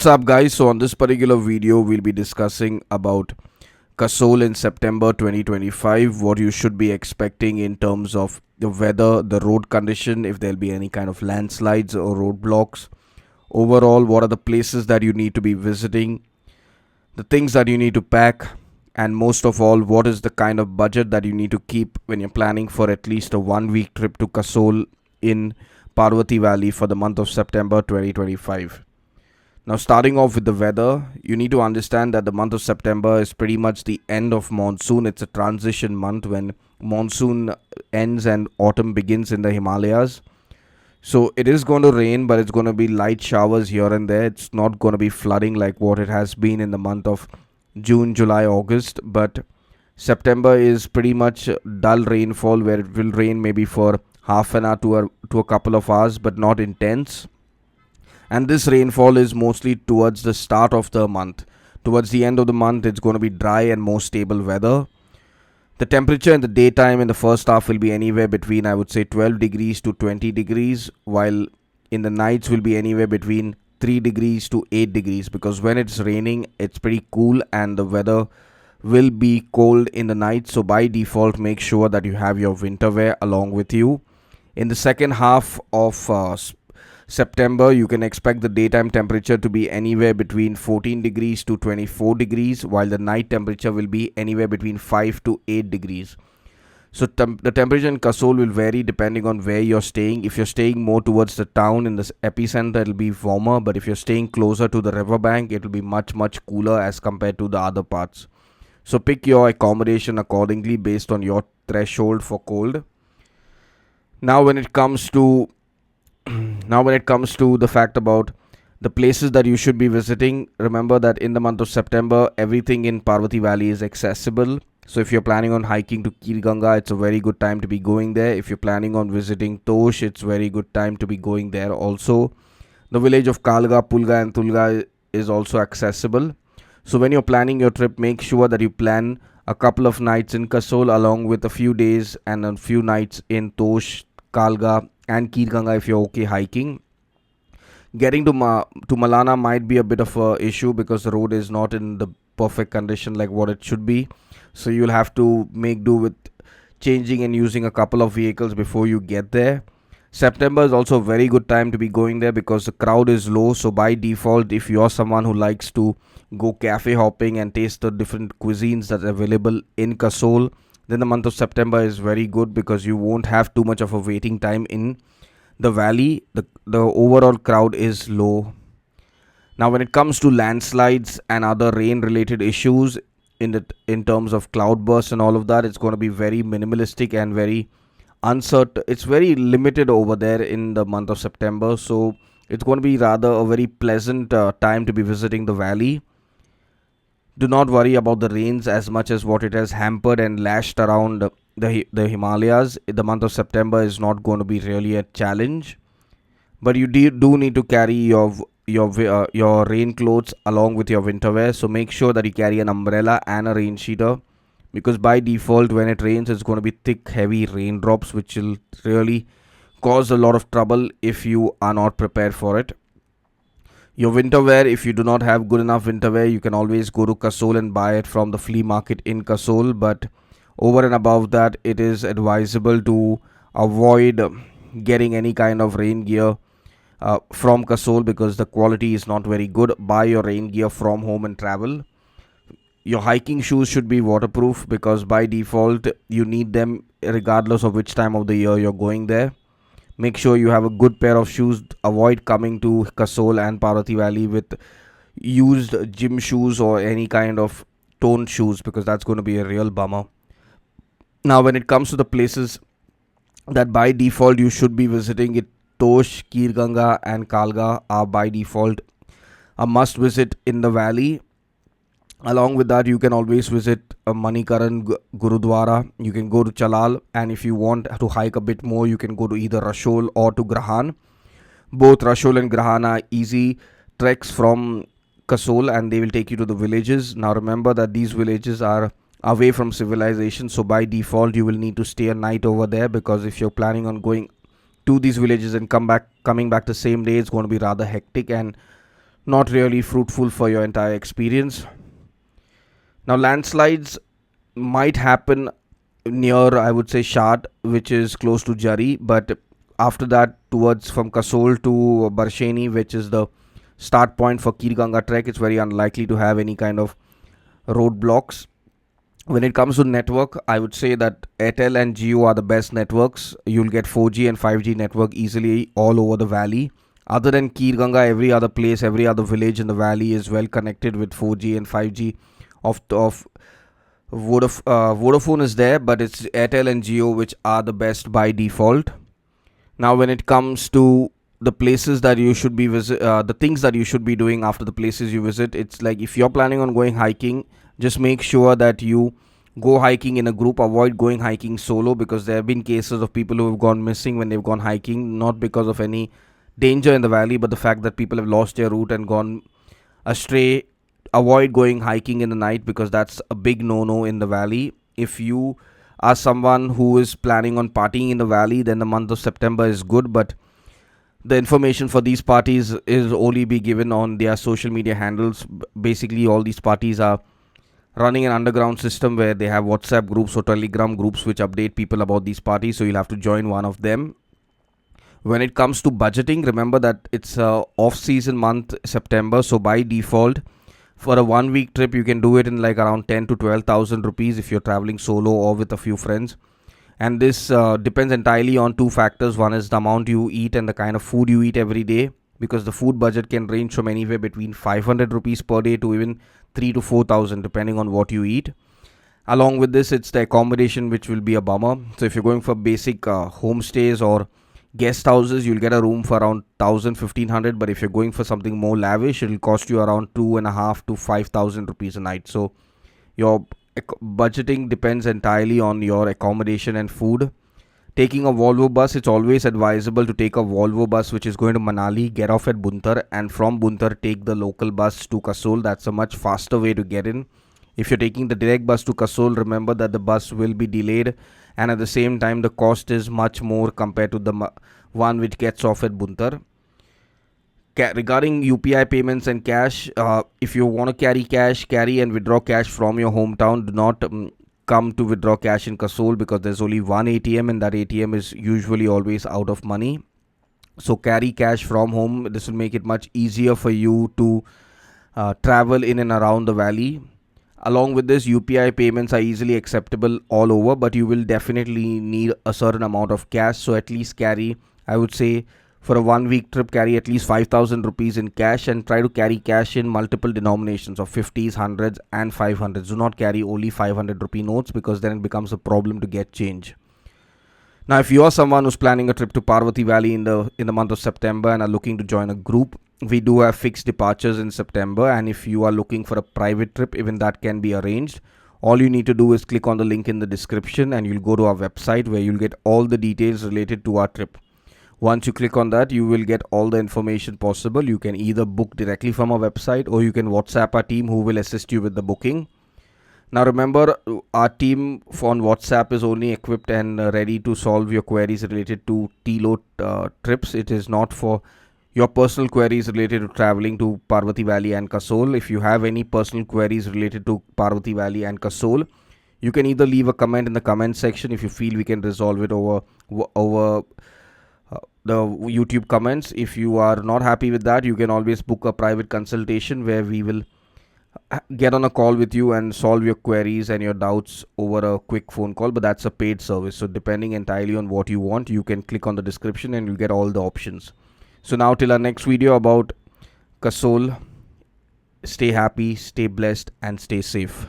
What's up, guys? So on this particular video we'll be discussing about Kasol in September 2025, what you should be expecting in terms of the weather, the road condition, if there'll be any kind of landslides or roadblocks. Overall, what are the places that you need to be visiting, the things that you need to pack, and most of all, what is the kind of budget that you need to keep when you're planning for at least a 1 week trip to Kasol in Parvati Valley for the month of September 2025. Now, starting off with the weather, you need to understand that the month of September is pretty much the end of monsoon. It's a transition month when monsoon ends and autumn begins in the Himalayas. So it is going to rain, but it's going to be light showers here and there. It's not going to be flooding like what it has been in the month of June, July, August. But September is pretty much dull rainfall where it will rain maybe for half an hour to a couple of hours, but not intense. And this rainfall is mostly towards the start of the month. Towards the end of the month, it's going to be dry and more stable weather. The temperature in the daytime in the first half will be anywhere between, I would say, 12 degrees to 20 degrees, while in the nights will be anywhere between 3 degrees to 8 degrees, because when it's raining, it's pretty cool and the weather will be cold in the night. So by default, make sure that you have your winter wear along with you. In the second half of September, you can expect the daytime temperature to be anywhere between 14 degrees to 24 degrees, while the night temperature will be anywhere between 5 to 8 degrees. So the temperature in Kasol will vary depending on where you're staying. If you're staying more towards the town in the epicenter, it'll be warmer, but if you're staying closer to the riverbank, it'll be much cooler as compared to the other parts. So pick your accommodation accordingly based on your threshold for cold. Now when it comes to the fact about the places that you should be visiting, remember that in the month of September, everything in Parvati Valley is accessible. So if you're planning on hiking to Kirganga, it's a very good time to be going there. If you're planning on visiting Tosh, it's very good time to be going there also. The village of Kalga, Pulga and Tulga is also accessible. So when you're planning your trip, make sure that you plan a couple of nights in Kasol along with a few days and a few nights in Tosh, Kalga and Kirganga if you're okay hiking. Getting to Malana might be a bit of a issue because the road is not in the perfect condition like what it should be. So you'll have to make do with changing and using a couple of vehicles before you get there. September is also a very good time to be going there because the crowd is low. So by default, if you're someone who likes to go cafe hopping and taste the different cuisines that are available in Kasol, then the month of September is very good because you won't have too much of a waiting time in the valley. The overall crowd is low. Now when it comes to landslides and other rain related issues in terms of cloudbursts and all of that, it's going to be very minimalistic and very uncertain. It's very limited over there in the month of September, so it's going to be rather a very pleasant time to be visiting the valley. Do not worry about the rains as much as what it has hampered and lashed around the Himalayas. The month of September is not going to be really a challenge, but you do need to carry your rain clothes along with your winter wear. So make sure that you carry an umbrella and a rain sheeter, because by default when it rains, it's going to be thick, heavy raindrops, which will really cause a lot of trouble if you are not prepared for it. Your winter wear, if you do not have good enough winter wear, you can always go to Kasol and buy it from the flea market in Kasol. But over and above that, it is advisable to avoid getting any kind of rain gear from Kasol because the quality is not very good. Buy your rain gear from home and travel. Your hiking shoes should be waterproof because by default you need them regardless of which time of the year you're going there. Make sure you have a good pair of shoes. Avoid coming to Kasol and Parvati Valley with used gym shoes or any kind of toned shoes because that's going to be a real bummer. Now when it comes to the places that by default you should be visiting, it Tosh, Kirganga and Kalga are by default a must visit in the valley. Along with that, you can always visit Manikaran Gurudwara. You can go to Chalal, and if you want to hike a bit more, you can go to either Rashol or to Grahan. Both Rashol and Grahan are easy treks from Kasol and they will take you to the villages. Now remember that these villages are away from civilization, so by default you will need to stay a night over there, because if you're planning on going to these villages and coming back the same day, it's going to be rather hectic and not really fruitful for your entire experience. Now, landslides might happen near, I would say, Shad, which is close to Jari, but after that, towards from Kasol to Barsheni, which is the start point for Kirganga trek, it's very unlikely to have any kind of roadblocks. When it comes to network, I would say that Airtel and Jio are the best networks. You'll get 4G and 5G network easily all over the valley. Other than Kirganga, every other place, every other village in the valley is well connected with 4G and 5G. Of Vodafone is there, but it's Airtel and Jio which are the best by default. Now, when it comes to the places that you should be the things that you should be doing after the places you visit, it's like if you're planning on going hiking, just make sure that you go hiking in a group. Avoid going hiking solo, because there have been cases of people who have gone missing when they've gone hiking, not because of any danger in the valley, but the fact that people have lost their route and gone astray. Avoid going hiking in the night, because that's a big no-no in the valley. If you are someone who is planning on partying in the valley, then the month of September is good, but the information for these parties is only be given on their social media handles. Basically, all these parties are running an underground system where they have WhatsApp groups or Telegram groups which update people about these parties, so you'll have to join one of them. When it comes to budgeting, remember that it's a off-season month, September, so by default, for a 1 week trip, you can do it in like around 10 to 12,000 rupees if you're traveling solo or with a few friends. And this depends entirely on two factors. One is the amount you eat and the kind of food you eat every day, because the food budget can range from anywhere between 500 rupees per day to even 3 to 4,000 depending on what you eat. Along with this, it's the accommodation which will be a bummer. So if you're going for basic homestays or guest houses, you'll get a room for around 1,000-1,500, but if you're going for something more lavish, it'll cost you around 2.5 to 5,000 rupees a night. So your budgeting depends entirely on your accommodation and food. Taking a Volvo bus, it's always advisable to take a Volvo bus which is going to Manali, get off at Buntar, and from Buntar take the local bus to Kasol. That's a much faster way to get in. If you're taking the direct bus to Kasol, remember that the bus will be delayed, and at the same time the cost is much more compared to the one which gets off at Buntar. Regarding UPI payments and cash, if you want to carry and withdraw cash from your hometown. Do not come to withdraw cash in Kasol, because there's only one ATM and that ATM is usually always out of money. So carry cash from home. This will make it much easier for you to travel in and around the valley. Along with this, UPI payments are easily acceptable all over, but you will definitely need a certain amount of cash. So at least carry, I would say, for a 1 week trip, carry at least 5,000 rupees in cash, and try to carry cash in multiple denominations of 50s, 100s and 500s. Do not carry only 500 rupee notes, because then it becomes a problem to get change. Now, if you are someone who's planning a trip to Parvati Valley in the month of September and are looking to join a group, we do have fixed departures in September, and if you are looking for a private trip, even that can be arranged. All you need to do is click on the link in the description and you'll go to our website where you'll get all the details related to our trip. Once you click on that, you will get all the information possible. You can either book directly from our website, or you can WhatsApp our team who will assist you with the booking. Now remember, our team on WhatsApp is only equipped and ready to solve your queries related to Tlow trips. It is not for your personal queries related to traveling to Parvati Valley and Kasol. If you have any personal queries related to Parvati Valley and Kasol, you can either leave a comment in the comment section if you feel we can resolve it over the YouTube comments. If you are not happy with that, you can always book a private consultation where we will get on a call with you and solve your queries and your doubts over a quick phone call, but that's a paid service. So depending entirely on what you want, you can click on the description and you'll get all the options. So now till our next video about Kasol, stay happy, stay blessed and stay safe.